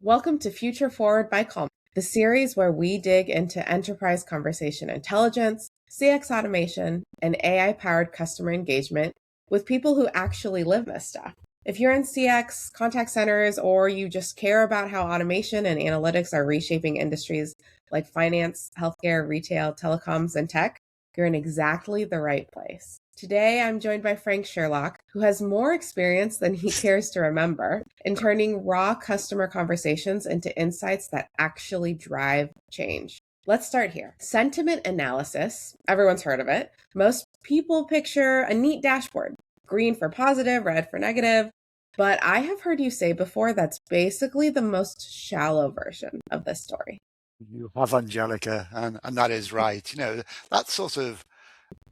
Welcome to Future Forward by CallMiner, the series where we dig into enterprise conversation intelligence, CX automation, and AI-powered customer engagement with people who actually live this stuff. If you're in CX, contact centers, or you just care about how automation and analytics are reshaping industries like finance, healthcare, retail, telecoms, and tech, you're in exactly the right place. Today, I'm joined by Sherlock, who has more experience than he cares to remember in turning raw customer conversations into insights that actually drive change. Let's start here. Sentiment analysis, everyone's heard of it. Most people picture a neat dashboard, green for positive, red for negative. But I have heard you say before that's basically the most shallow version of this story. You have, Angelica, and that is right. That sort of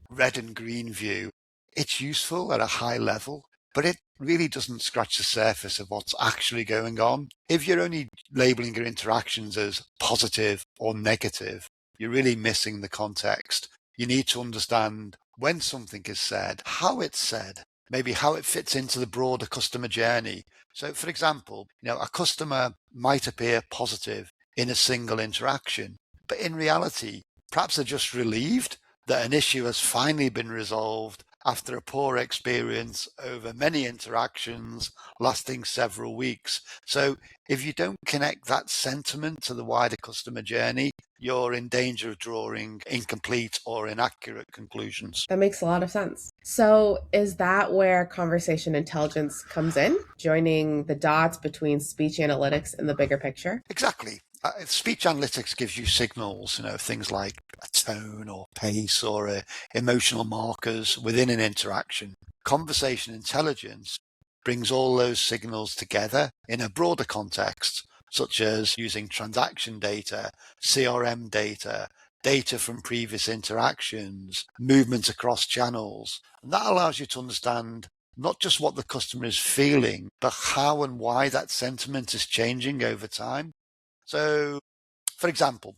red and green view, it's useful at a high level, but it really doesn't scratch the surface of what's actually going on. If you're only labeling your interactions as positive or negative, you're really missing the context. You need to understand when something is said, how it's said, maybe how it fits into the broader customer journey. So, for example, a customer might appear positive in a single interaction, but in reality, perhaps they're just relieved that an issue has finally been resolved after a poor experience over many interactions lasting several weeks. So if you don't connect that sentiment to the wider customer journey, you're in danger of drawing incomplete or inaccurate conclusions. That makes a lot of sense. So, is that where conversation intelligence comes in, joining the dots between speech analytics and the bigger picture? Exactly. Speech analytics gives you signals, things like a tone or pace or emotional markers within an interaction. Conversation intelligence brings all those signals together in a broader context, such as using transaction data, CRM data, data from previous interactions, movement across channels. And that allows you to understand not just what the customer is feeling, but how and why that sentiment is changing over time. So, for example,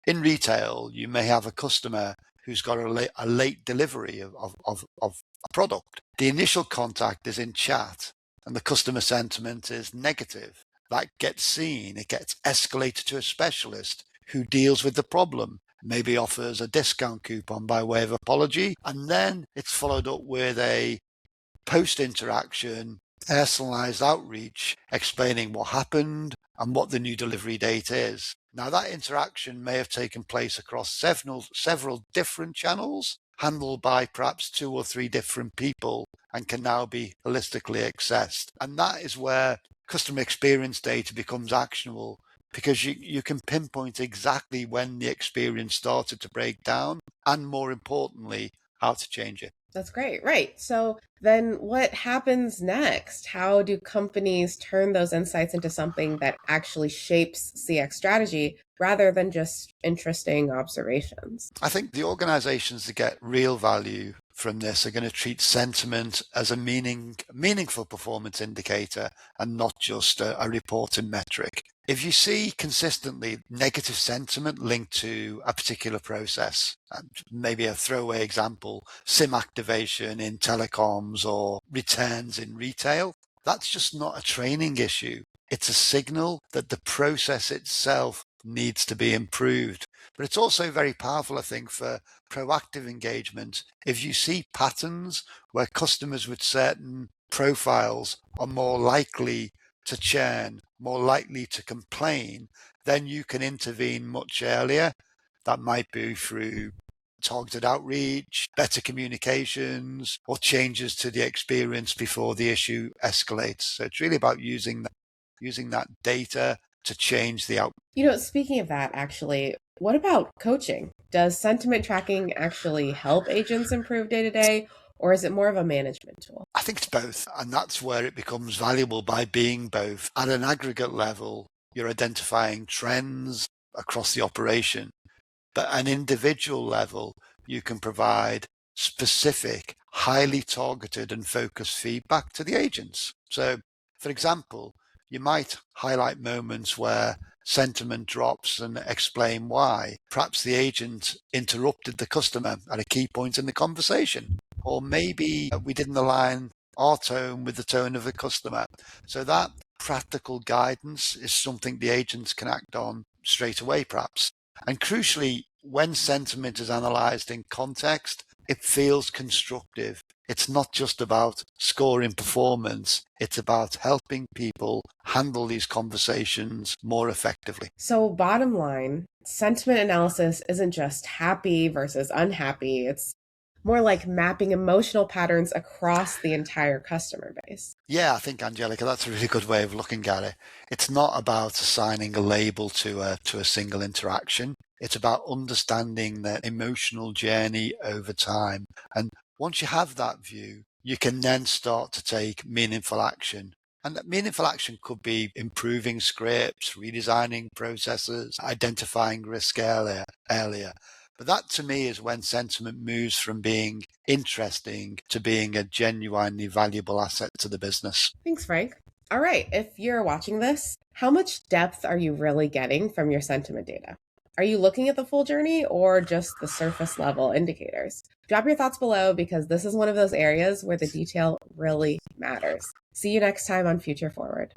in retail, you may have a customer who's got a late delivery of a product. The initial contact is in chat and the customer sentiment is negative. That gets seen, it gets escalated to a specialist who deals with the problem, maybe offers a discount coupon by way of apology, and then it's followed up with a post-interaction personalized outreach explaining what happened and what the new delivery date is. Now, that interaction may have taken place across several different channels, handled by perhaps 2 or 3 different people, and can now be holistically accessed. And that is where customer experience data becomes actionable, because you can pinpoint exactly when the experience started to break down, and more importantly, how to change it. That's great. Right. So then what happens next? How do companies turn those insights into something that actually shapes CX strategy rather than just interesting observations? I think the organizations that get real value from this are going to treat sentiment as a meaningful performance indicator and not just a reporting metric. If you see consistently negative sentiment linked to a particular process, and maybe a throwaway example, SIM activation in telecoms or returns in retail, that's just not a training issue. It's a signal that the process itself needs to be improved. But it's also very powerful, I think, for proactive engagement. If you see patterns where customers with certain profiles are more likely to churn, more likely to complain, then you can intervene much earlier. That might be through targeted outreach, better communications, or changes to the experience before the issue escalates. So it's really about using that data to change the outcome. Speaking of that, actually, what about coaching? Does sentiment tracking actually help agents improve day to day, or is it more of a management tool? I think it's both, and that's where it becomes valuable by being both. At an aggregate level, you're identifying trends across the operation, but at an individual level, you can provide specific, highly targeted and focused feedback to the agents. So, for example, you might highlight moments where sentiment drops and explain why. Perhaps the agent interrupted the customer at a key point in the conversation, or maybe we didn't align our tone with the tone of the customer. So that practical guidance is something the agents can act on straight away, perhaps. And crucially, when sentiment is analysed in context, it feels constructive. It's not just about scoring performance, it's about helping people handle these conversations more effectively. So, bottom line, sentiment analysis isn't just happy versus unhappy. It's more like mapping emotional patterns across the entire customer base. Yeah, I think, Angelica, that's a really good way of looking at it. It's not about assigning a label to a single interaction. It's about understanding the emotional journey over time. And once you have that view, you can then start to take meaningful action. And that meaningful action could be improving scripts, redesigning processes, identifying risk earlier. But that to me is when sentiment moves from being interesting to being a genuinely valuable asset to the business. Thanks, Frank. All right, if you're watching this, how much depth are you really getting from your sentiment data? Are you looking at the full journey or just the surface level indicators? Drop your thoughts below because this is one of those areas where the detail really matters. See you next time on Future Forward.